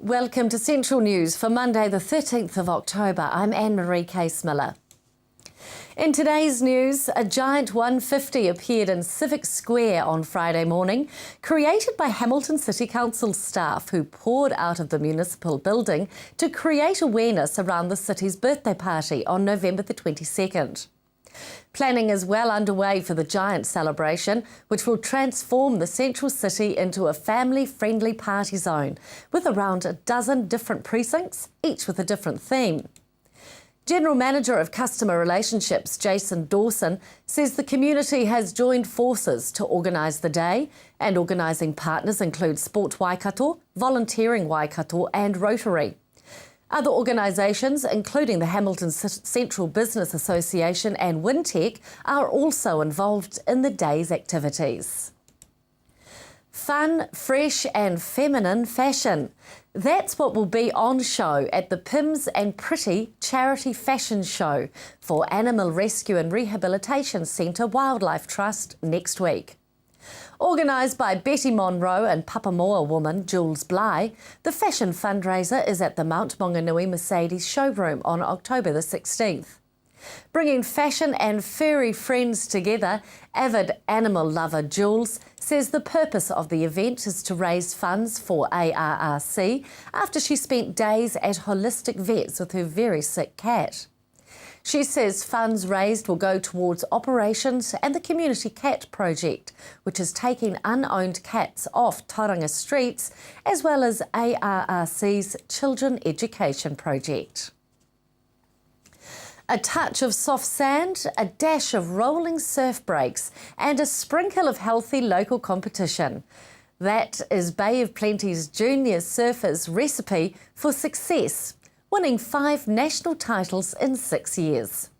Welcome to Central News for Monday the 13th of October. I'm Anne-Marie Case-Miller. In today's news, a giant 150 appeared in Civic Square on Friday morning, created by Hamilton City Council staff who poured out of the municipal building to create awareness around the city's birthday party on November the 22nd. Planning is well underway for the giant celebration, which will transform the central city into a family-friendly party zone, with around a dozen different precincts, each with a different theme. General Manager of Customer Relationships, Jason Dawson, says the community has joined forces to organise the day, and organising partners include Sport Waikato, Volunteering Waikato and Rotary. Other organisations, including the Hamilton Central Business Association and Wintec, are also involved in the day's activities. Fun, fresh and feminine fashion. That's what will be on show at the Pims and Pretty Charity Fashion Show for Animal Rescue and Rehabilitation Centre Wildlife Trust next week. Organised by Betty Monroe and Papamoa woman Jules Bly, the fashion fundraiser is at the Mount Maunganui Mercedes showroom on October the 16th. Bringing fashion and furry friends together, avid animal lover Jules says the purpose of the event is to raise funds for ARRC after she spent days at Holistic Vets with her very sick cat. She says funds raised will go towards operations and the Community Cat Project, which is taking unowned cats off Tauranga streets, as well as ARRC's Children Education Project. A touch of soft sand, a dash of rolling surf breaks and a sprinkle of healthy local competition. That is Bay of Plenty's junior surfers' recipe for success, winning 5 national titles in 6 years.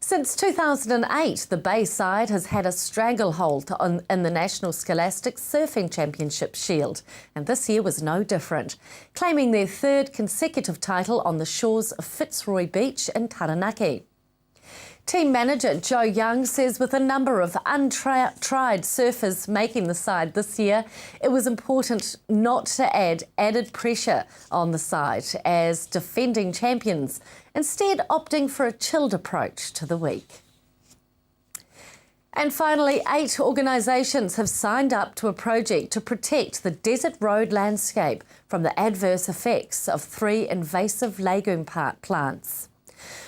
Since 2008, the Bayside has had a stranglehold in the National Scholastic Surfing Championship Shield, and this year was no different, claiming their 3rd consecutive title on the shores of Fitzroy Beach in Taranaki. Team manager Joe Young says with a number of untried surfers making the side this year, it was important not to add added pressure on the side as defending champions, instead opting for a chilled approach to the week. And finally, 8 organisations have signed up to a project to protect the desert road landscape from the adverse effects of 3 invasive legume plants.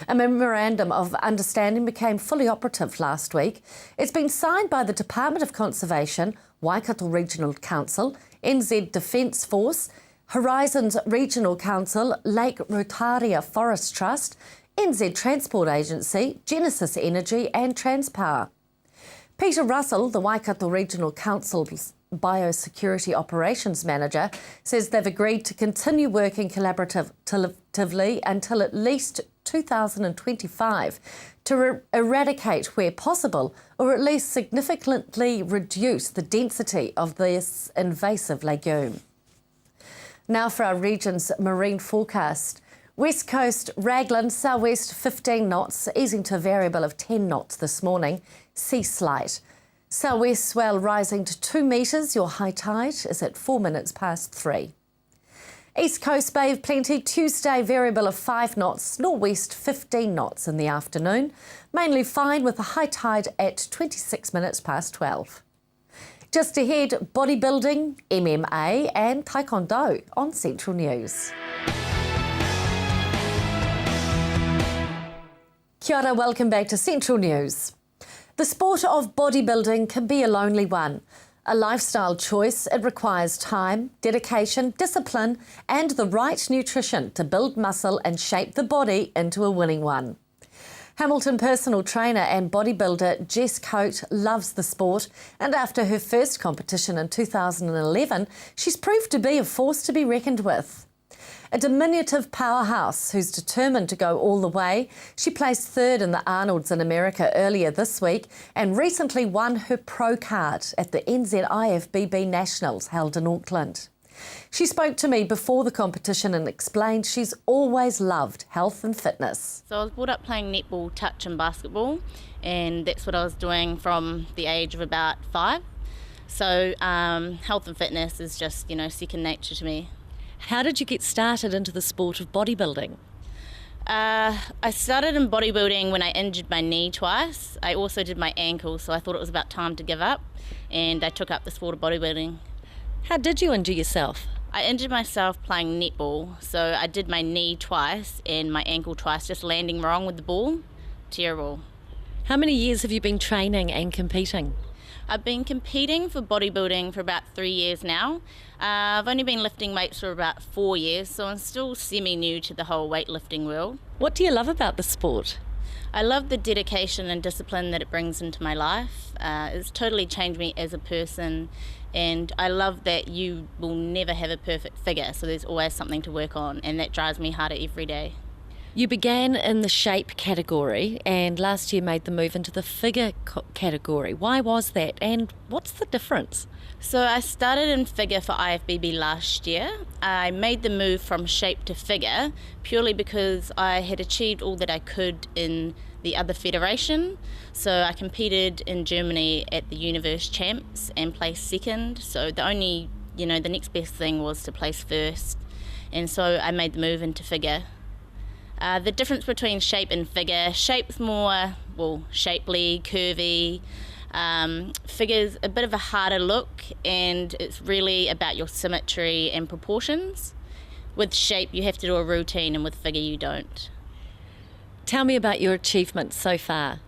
A memorandum of understanding became fully operative last week. It's been signed by the Department of Conservation, Waikato Regional Council, NZ Defence Force, Horizons Regional Council, Lake Rotaria Forest Trust, NZ Transport Agency, Genesis Energy and Transpower. Peter Russell, the Waikato Regional Council's Biosecurity Operations Manager, says they've agreed to continue working collaboratively until at least 2025 to eradicate where possible, or at least significantly reduce the density of this invasive legume. Now for our region's marine forecast. West Coast, Raglan, southwest 15 knots, easing to a variable of 10 knots this morning, sea slight. Southwest swell rising to 2 metres, your high tide is at 4 minutes past 3. East Coast Bay of Plenty, Tuesday variable of 5 knots, northwest 15 knots in the afternoon, mainly fine with a high tide at 26 minutes past 12. Just ahead, bodybuilding, MMA and taekwondo on Central News. Kia ora, welcome back to Central News. The sport of bodybuilding can be a lonely one. A lifestyle choice, it requires time, dedication, discipline and the right nutrition to build muscle and shape the body into a winning one. Hamilton personal trainer and bodybuilder Jess Coate loves the sport, and after her first competition in 2011, she's proved to be a force to be reckoned with. A diminutive powerhouse who's determined to go all the way, she placed 3rd in the Arnold's in America earlier this week and recently won her pro card at the NZIFBB Nationals held in Auckland. She spoke to me before the competition and explained she's always loved health and fitness. So I was brought up playing netball, touch and basketball, and that's what I was doing from the age of about 5. So health and fitness is just, second nature to me. How did you get started into the sport of bodybuilding? I started in bodybuilding when I injured my knee twice. I also did my ankle, so I thought it was about time to give up, and I took up the sport of bodybuilding. How did you injure yourself? I injured myself playing netball, so I did my knee twice and my ankle twice, just landing wrong with the ball. Terrible. How many years have you been training and competing? I've been competing for bodybuilding for about 3 years now. I've only been lifting weights for about 4 years, so I'm still semi-new to the whole weightlifting world. What do you love about the sport? I love the dedication and discipline that it brings into my life. It's totally changed me as a person, and I love that you will never have a perfect figure, so there's always something to work on, and that drives me harder every day. You began in the shape category and last year made the move into the figure category. Why was that, and what's the difference? So I started in figure for IFBB last year. I made the move from shape to figure purely because I had achieved all that I could in the other federation. So I competed in Germany at the Universe Champs and placed second. So the next best thing was to place first. And so I made the move into figure. The difference between shape and figure, shape's more, shapely, curvy. Figure's a bit of a harder look, and it's really about your symmetry and proportions. With shape, you have to do a routine, and with figure, you don't. Tell me about your achievements so far.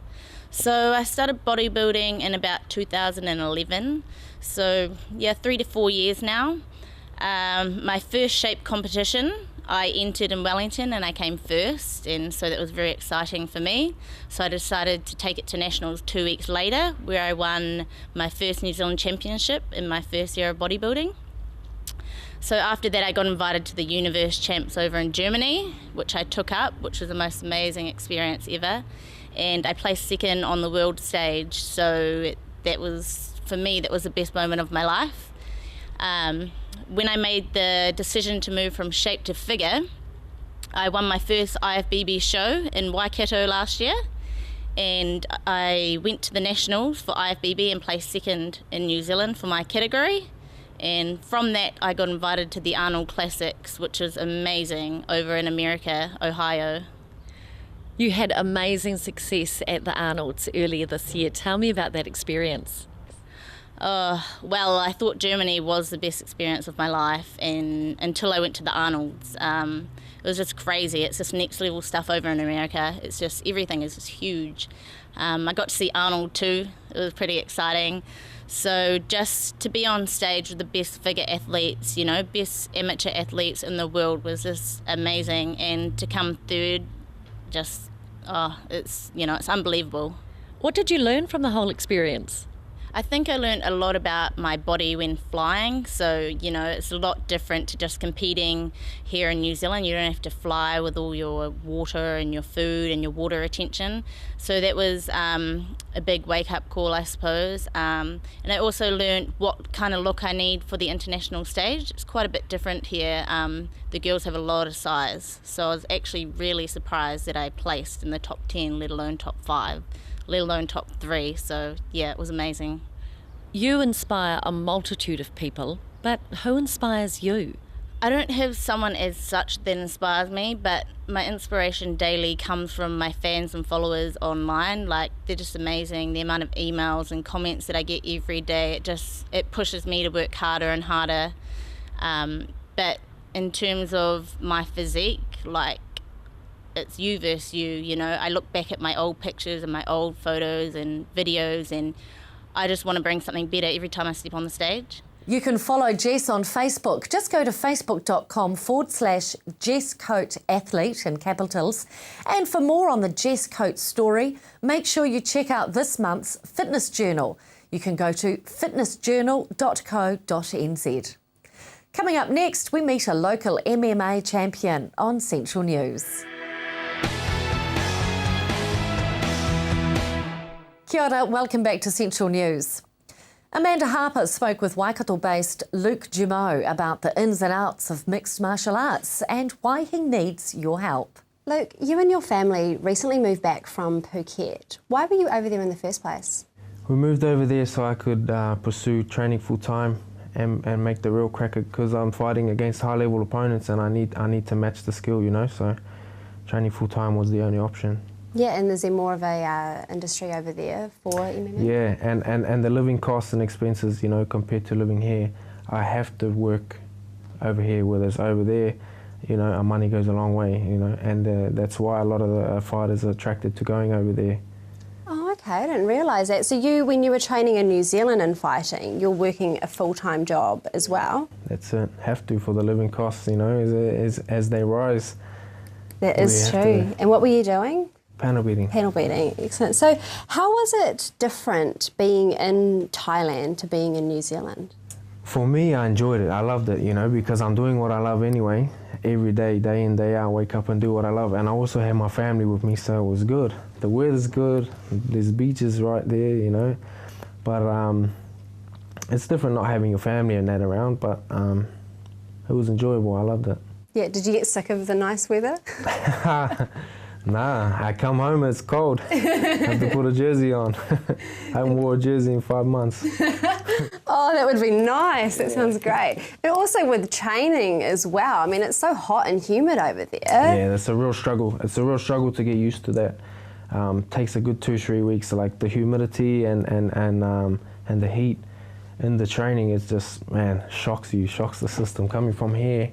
So I started bodybuilding in about 2011, so 3 to 4 years now. My first shape competition, I entered in Wellington and I came first, and so that was very exciting for me. So I decided to take it to nationals 2 weeks later, where I won my first New Zealand championship in my first year of bodybuilding. So after that I got invited to the Universe Champs over in Germany, which I took up, which was the most amazing experience ever, and I placed second on the world stage. So that was, for me, that was the best moment of my life. When I made the decision to move from shape to figure, I won my first IFBB show in Waikato last year, and I went to the nationals for IFBB and placed second in New Zealand for my category. And from that I got invited to the Arnold Classics, which is amazing, over in America, Ohio. You had amazing success at the Arnolds earlier this year. Tell me about that experience. Well, I thought Germany was the best experience of my life, and until I went to the Arnolds, it was just crazy. It's just next level stuff over in America. It's just, everything is just huge. I got to see Arnold too. It was pretty exciting. So just to be on stage with the best figure athletes, best amateur athletes in the world was just amazing, and to come third, it's unbelievable. What did you learn from the whole experience? I think I learned a lot about my body when flying. So, it's a lot different to just competing here in New Zealand. You don't have to fly with all your water and your food and your water retention. So that was a big wake-up call, I suppose. And I also learned what kind of look I need for the international stage. It's quite a bit different here. The girls have a lot of size. So I was actually really surprised that I placed in the top 10, let alone top 5. Let alone top 3, so it was amazing. You inspire a multitude of people, but who inspires you? I don't have someone as such that inspires me, but my inspiration daily comes from my fans and followers online. Like, they're just amazing. The amount of emails and comments that I get every day, it pushes me to work harder and harder. But in terms of my physique, it's you versus you, I look back at my old pictures and my old photos and videos, and I just want to bring something better every time I step on the stage. You can follow Jess on Facebook. Just go to facebook.com/Jess Coate Athlete in capitals. And for more on the Jess Coate story, make sure you check out this month's Fitness Journal. You can go to fitnessjournal.co.nz. Coming up next, we meet a local MMA champion on Central News. Kia ora, welcome back to Central News. Amanda Harper spoke with Waikato-based Luke Jumeau about the ins and outs of mixed martial arts and why he needs your help. Luke, you and your family recently moved back from Phuket. Why were you over there in the first place? We moved over there so I could pursue training full-time and make the real crack, because I'm fighting against high level opponents and I need to match the skill, you know. So training full time was the only option. Yeah, and is there more of a industry over there for MMA? Yeah, and the living costs and expenses, you know, compared to living here, I have to work over here, whereas over there, you know, our money goes a long way, you know, and that's why a lot of the fighters are attracted to going over there. Oh, okay, I didn't realise that. So you, when you were training in New Zealand and fighting, you're working a full-time job as well? That's it, have to for the living costs, you know, as they rise. That is true. And what were you doing? Panel beating. Panel beating, excellent. So how was it different being in Thailand to being in New Zealand? For me, I enjoyed it. I loved it, you know, because I'm doing what I love anyway. Every day, day in, day out, wake up and do what I love. And I also have my family with me, so it was good. The weather's good. There's beaches right there, you know. But it's different not having your family and that around, but it was enjoyable. I loved it. Yeah, did you get sick of the nice weather? Nah, I come home, it's cold. I have to put a jersey on. I haven't worn a jersey in 5 months. Oh, that would be nice. That sounds great. And also with training as well. I mean, it's so hot and humid over there. Yeah, that's a real struggle. It's a real struggle to get used to that. Takes a good 2-3 weeks. Like the humidity and the heat in the training, it's just, man, shocks you, shocks the system. Coming from here,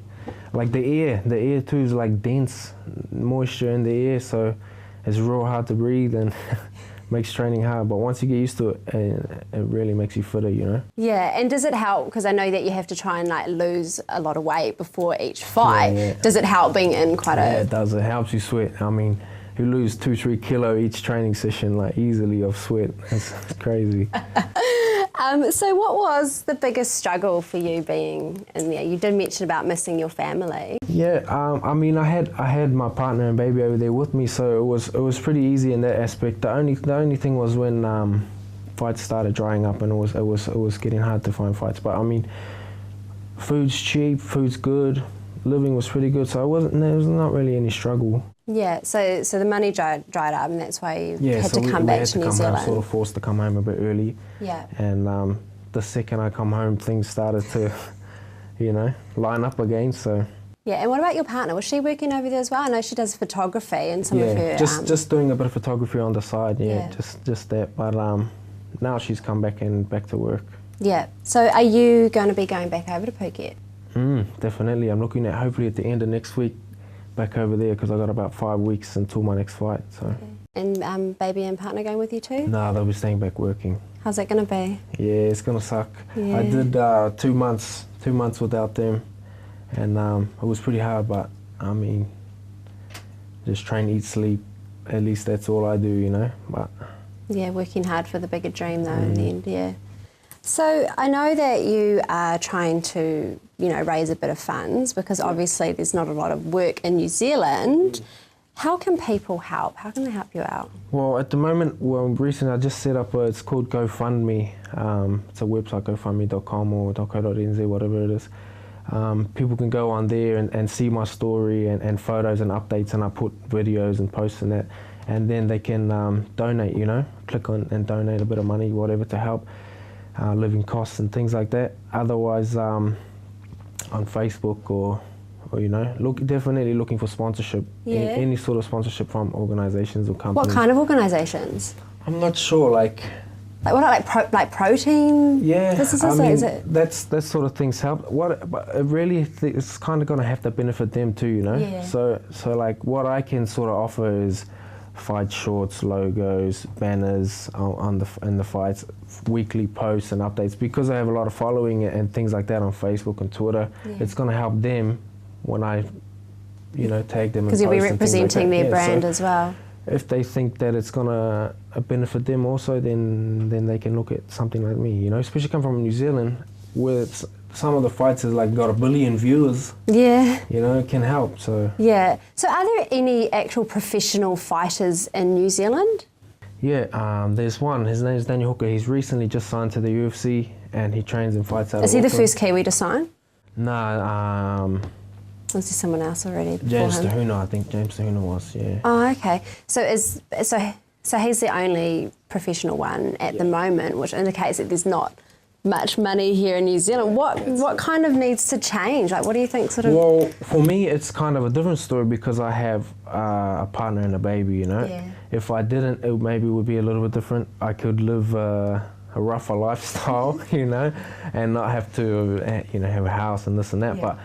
like the air too is like dense moisture in the air, so it's real hard to breathe and makes training hard. But once you get used to it, it really makes you fitter, you know. Yeah, and does it help, because I know that you have to try and like lose a lot of weight before each fight. Yeah. Does it help being in quite Yeah, a... it does. It helps you sweat. I mean, you lose 2-3 kilo each training session, like easily, of sweat. It's crazy. So what was the biggest struggle for you being in there? You did mention about missing your family. Yeah, I mean, I had my partner and baby over there with me, so it was pretty easy in that aspect. The only thing was when fights started drying up, and it was getting hard to find fights. But I mean, food's cheap, food's good, living was pretty good, so there was not really any struggle. Yeah, so the money dried up, and that's why you had so to come back had to New Zealand. Home, sort of forced to come home a bit early. Yeah. And the second I come home, things started to, you know, line up again. So. Yeah, and what about your partner? Was she working over there as well? I know she does photography and some of her... just doing a bit of photography on the side. Yeah. Just that. But now she's come back to work. Yeah. So are you going to be going back over to Phuket? Definitely. I'm looking at hopefully at the end of next week back over there, because I got about 5 weeks until my next fight. So. Okay. And baby and partner going with you too? No, they'll be staying back working. How's that going to be? Yeah, it's going to suck. Yeah. I did 2 months without them, and it was pretty hard, but I mean, just train, eat, sleep, at least that's all I do, you know. But yeah, working hard for the bigger dream though in the end, yeah. So I know that you are trying to, you know, raise a bit of funds, because obviously there's not a lot of work in New Zealand. How can people help? How can they help you out? Well, at the moment, recently I just set up it's called GoFundMe. It's a website, gofundme.com or .co.nz, whatever it is. People can go on there and see my story and photos and updates, and I put videos and posts in that, and then they can donate, you know, click on and donate a bit of money, whatever, to help living costs and things like that. Otherwise, on Facebook or you know, definitely looking for sponsorship. Yeah. Any sort of sponsorship from organisations or companies. What kind of organisations? I'm not sure, like what, like protein? Yeah, businesses? I mean, is it? that sort of things help. But it really, it's kind of going to have to benefit them too, you know. Yeah. So like what I can sort of offer is fight shorts, logos, banners in the fights, weekly posts and updates. Because I have a lot of following and things like that on Facebook and Twitter, it's going to help them when I, you know, tag them. Because you'll be representing their brand as well. If they think that it's going to benefit them also, then they can look at something like me, you know, especially come from New Zealand, where some of the fights has like got 1 billion viewers. Yeah. You know, it can help, so. Yeah. So are there any actual professional fighters in New Zealand? Yeah, there's one. His name is Daniel Hooker. He's recently just signed to the UFC, and he trains and fights out of Is he the Auckland. first Kiwi to sign? No, Was there someone else already? James before him? Tahuna, I think James Tahuna was, yeah. Oh, okay. So he's the only professional one at the moment, which indicates that there's not much money here in New Zealand. What kind of needs to change? Like, what do you think sort of... Well, for me, it's kind of a different story because I have a partner and a baby, you know. Yeah. If I didn't, it maybe would be a little bit different. I could live a rougher lifestyle, you know, and not have to, you know, have a house and this and that. Yeah.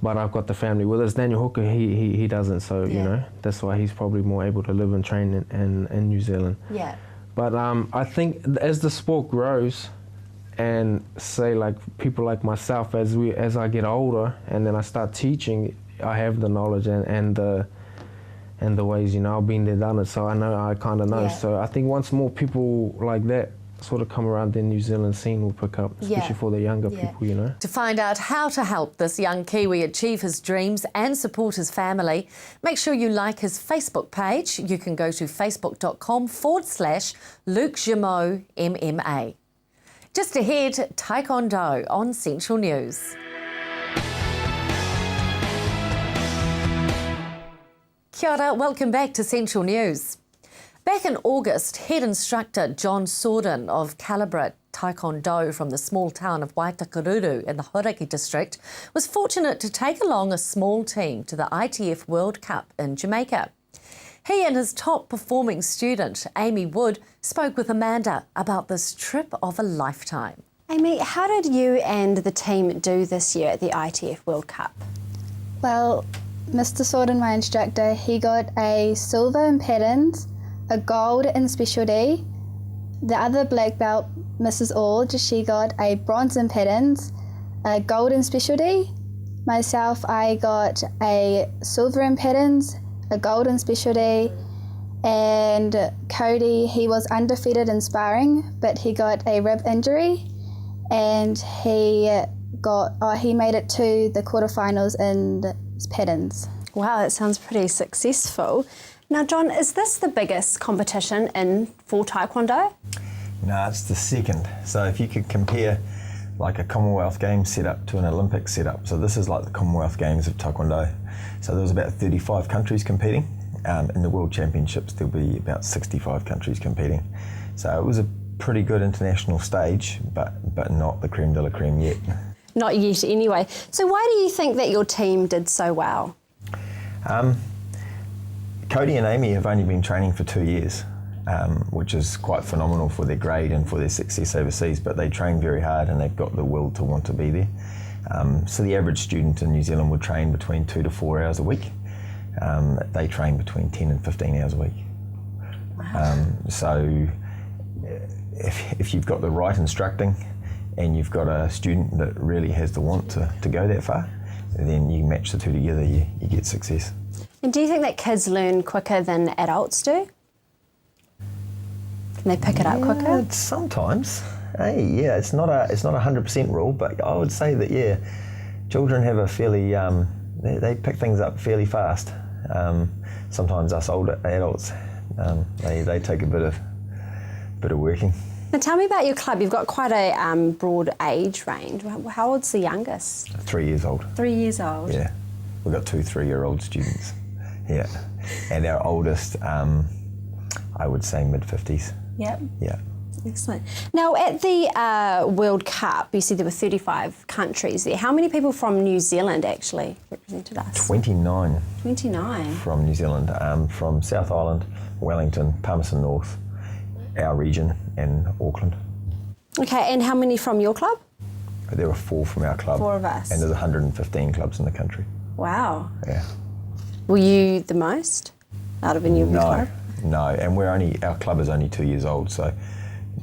But I've got the family with us. Daniel Hooker, he doesn't, so, you know, that's why he's probably more able to live and train in New Zealand. Yeah. But I think as the sport grows, and say like people like myself, as I get older and then I start teaching, I have the knowledge and the ways, you know, I've been there, done it, so I kind of know. Yeah. So I think once more people like that sort of come around, the New Zealand scene will pick up, especially for the younger people, you know. To find out how to help this young Kiwi achieve his dreams and support his family, make sure you like his Facebook page. You can go to facebook.com/Luke Gimo MMA. Just ahead, Taekwondo on Central News. Kia ora, welcome back to Central News. Back in August, head instructor John Sorden of Calibre Taekwondo from the small town of Waitakaruru in the Hauraki district was fortunate to take along a small team to the ITF World Cup in Jamaica. He and his top performing student, Amy Wood, spoke with Amanda about this trip of a lifetime. Amy, how did you and the team do this year at the ITF World Cup? Well, Mr. Sorden, my instructor, he got a silver in patterns, a gold in specialty. The other black belt, Mrs. Aldge, she got a bronze in patterns, a gold in specialty. Myself, I got a silver in patterns, a gold in specialty, and Cody, he was undefeated in sparring, but he got a rib injury, and he made it to the quarterfinals in patterns. Wow, that sounds pretty successful. Now, John, is this the biggest competition in full Taekwondo? No, it's the second. So if you could compare like a Commonwealth Games setup to an Olympic setup, so this is like the Commonwealth Games of Taekwondo. So there was about 35 countries competing. In the World Championships, there'll be about 65 countries competing. So it was a pretty good international stage, but not the creme de la creme yet. Not yet, anyway. So why do you think that your team did so well? Cody and Amy have only been training for 2 years, which is quite phenomenal for their grade and for their success overseas, but they train very hard and they've got the will to want to be there. So the average student in New Zealand would train between 2 to 4 hours a week. They train between 10 and 15 hours a week. Wow. So if you've got the right instructing and you've got a student that really has the want to go that far, then you match the two together, you get success. And do you think that kids learn quicker than adults do? Can they pick it up quicker? Sometimes. Hey, yeah, it's not a 100% rule, but I would say that children have a fairly they pick things up fairly fast. Sometimes us older adults they take a bit of working. Now tell me about your club. You've got quite a broad age range. How old's the youngest? 3 years old. 3 years old. Yeah, we've got 2 3-year-old students. Yeah, and our oldest, I would say mid-50s. Yep. Yeah. Excellent. Now, at the World Cup, you said there were 35 countries there. How many people from New Zealand actually represented us? 29. 29. From New Zealand, from South Island, Wellington, Palmerston North, our region, and Auckland. Okay, and how many from your club? There were 4 from our club. 4 of us. And there's 115 clubs in the country. Wow. Yeah. Were you the most out of any of your club? No, and our club is only 2 years old, so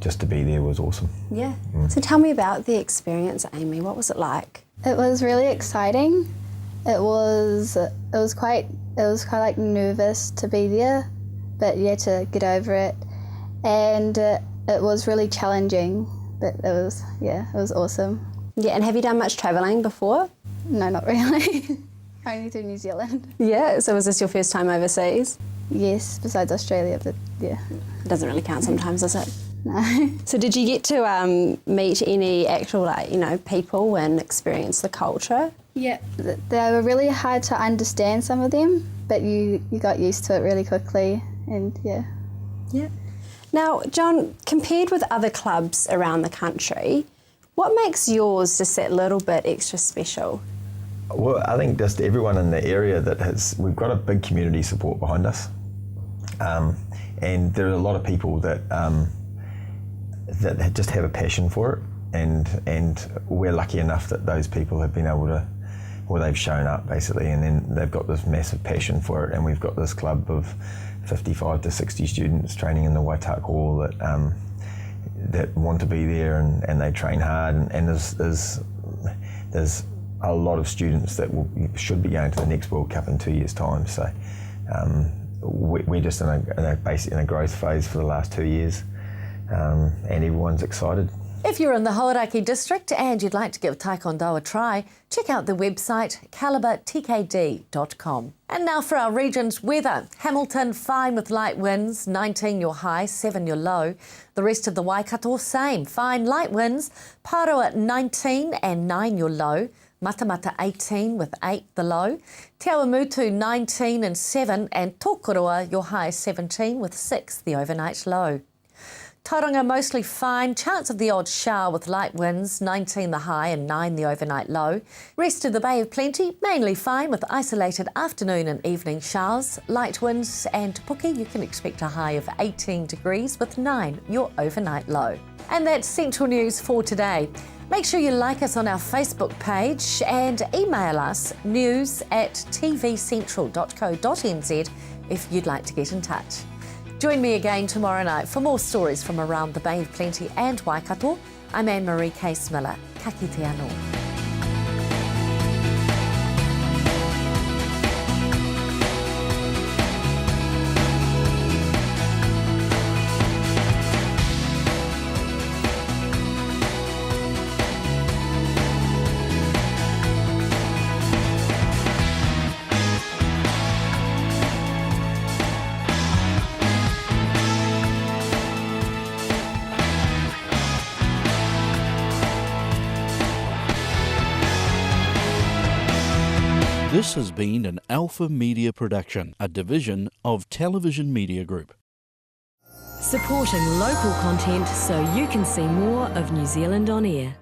just to be there was awesome. Yeah. So tell me about the experience, Amy. What was it like? It was really exciting. It was quite like nervous to be there, but yeah, to get over it. And it was really challenging, but it was awesome. Yeah, and have you done much travelling before? No, not really. Only through New Zealand. Yeah, so was this your first time overseas? Yes, besides Australia, but yeah. It doesn't really count sometimes, does it? No. So did you get to meet any actual, people and experience the culture? Yeah, they were really hard to understand, some of them, but you got used to it really quickly, and yeah. Yeah. Now, John, compared with other clubs around the country, What makes yours just that little bit extra special? Well, I think just everyone in the area we've got a big community support behind us. And there are a lot of people that just have a passion for it, and we're lucky enough that those people have been able to, well, they've shown up basically, and then they've got this massive passion for it, and we've got this club of 55 to 60 students training in the Waitaki Hall that want to be there, and they train hard, and there's a lot of students that should be going to the next World Cup in 2 years' time. So we're just in a growth phase for the last 2 years, and everyone's excited. If you're in the Hauraki district and you'd like to give Taekwondo a try, check out the website calibertkd.com. And now for our region's weather. Hamilton, fine with light winds, 19 your high, 7 your low. The rest of the Waikato, same, fine light winds. Paroa, 19 and 9 your low. Matamata, 18 with 8 the low. Te Awamutu, 19 and 7. And Tokoroa, your high, 17 with 6 the overnight low. Tauranga, mostly fine, chance of the odd shower with light winds, 19 the high and 9 the overnight low. Rest of the Bay of Plenty, mainly fine with isolated afternoon and evening showers. Light winds, and Te Puke, you can expect a high of 18 degrees with 9 your overnight low. And that's Central News for today. Make sure you like us on our Facebook page and email us news@tvcentral.co.nz if you'd like to get in touch. Join me again tomorrow night for more stories from around the Bay of Plenty and Waikato. I'm Anne-Marie Case-Miller. Ka kite anō. This has been an Alpha Media production, a division of Television Media Group. Supporting local content so you can see more of New Zealand on air.